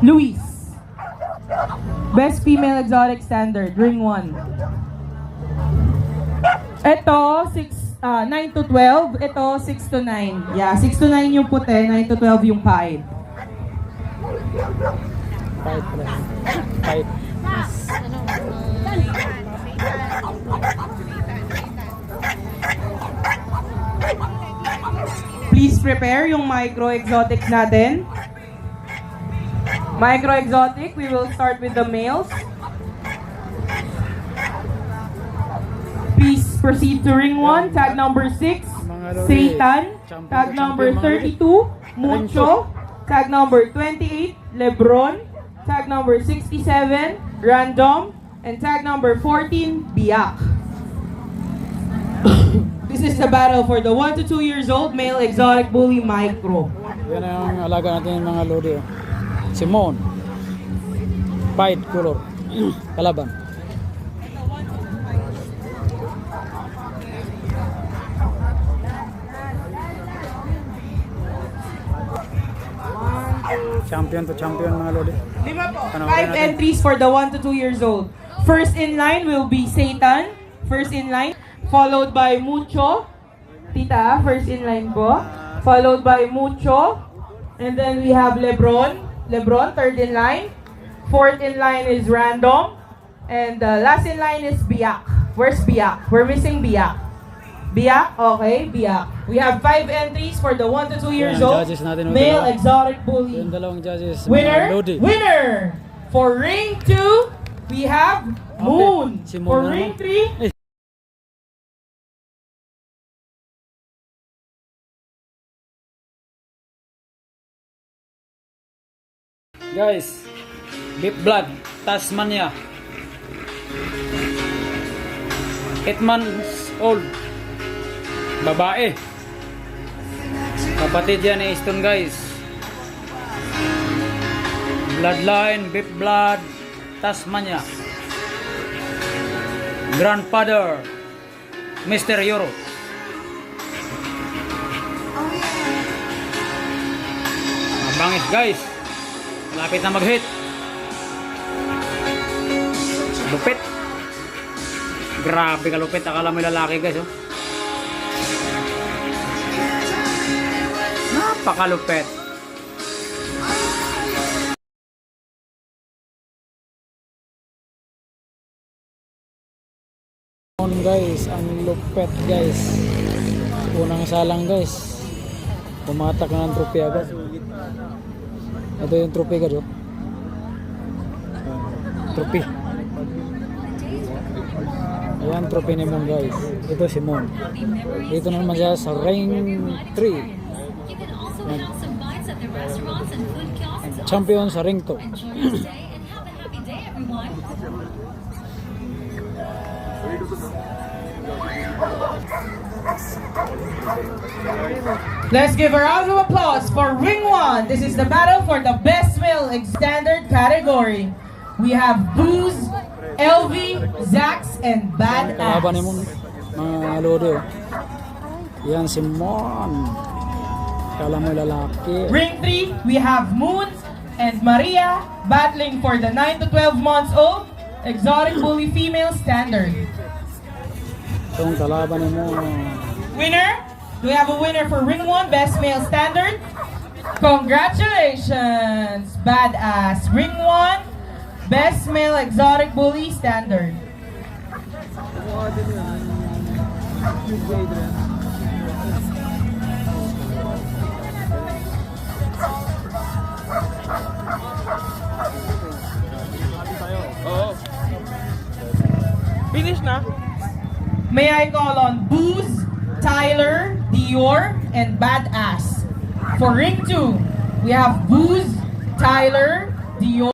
Luis. Best female exotic standard, ring 1. Ito, 9 to 12. Ito, 6 to 9. Yeah, 6 to 9 yung puti, 9 to 12 yung pied. Fight. Please prepare yung micro-exotics natin. Micro-exotic, we will start with the males. Please proceed to ring 1, tag number 6, Satan, tag number 32, Mucho, tag number 28, Lebron, tag number 67, Random, and tag number 14, Biak. This is the battle for the 1 to 2 years old male exotic bully micro. Yan ang alaga natin yung mga lodi. Simon. Pied color. Kalaban. Champion to champion mga lodi. 5 entries for the 1 to 2 years old. First in line will be Satan. First in line. Followed by Mucho. Tita, first in line po. Followed by Mucho. And then we have Lebron. Lebron, third in line. Fourth in line is Random. And last in line is Biak. Where's Biak? We're missing Biak. Biak? Okay, Biak. We have 5 entries for the 1 to 2 years Yan, old judges natin, male dalawa. exotic bully. Yung dalawang judges. Winner, mga lodi. winner! For ring 2, we have Moon. Si Moon For na ring naman. 3, Guys, Deep Blood, Tasmania. 8 months old. Babae. Kapatid yan ni Easton guys. Bloodline, Deep Blood, Tasmania. Grandfather, Mr. Euro. Mabangis guys. Malapit na mag-hit. Lupit. Grabe kalupit. Akala mo lalaki guys. Oh. Napakalupit. Guys, ang lupit guys. Unang salang guys. Pumatak na ng trophy agad. Ito yung trophy agad. Trophy. Ayan, trophy ni Mon guys. Ito si Mon. Dito na naman siya sa ring 3. Champion sa ring 2. let's give a round of applause for ring 1. This is the battle for the best male standard category. We have Booze, LV, Zax, and Kalaban ni Badass. Mon, mga lodi. Oh. Yan si Mon. Kala mo lalaki. Ring 3, we have Moon and Maria battling for the 9 to 12 months old exotic bully female standard. Itong kalaban ni Mon. Winner? Do we have a winner for ring 1, best male standard? Congratulations, Badass. Ring 1, best male exotic bully standard. Finish na? May I call on Booze, Tyler, Dior, and Badass. For ring 2, we have Booze, Tyler, Dior,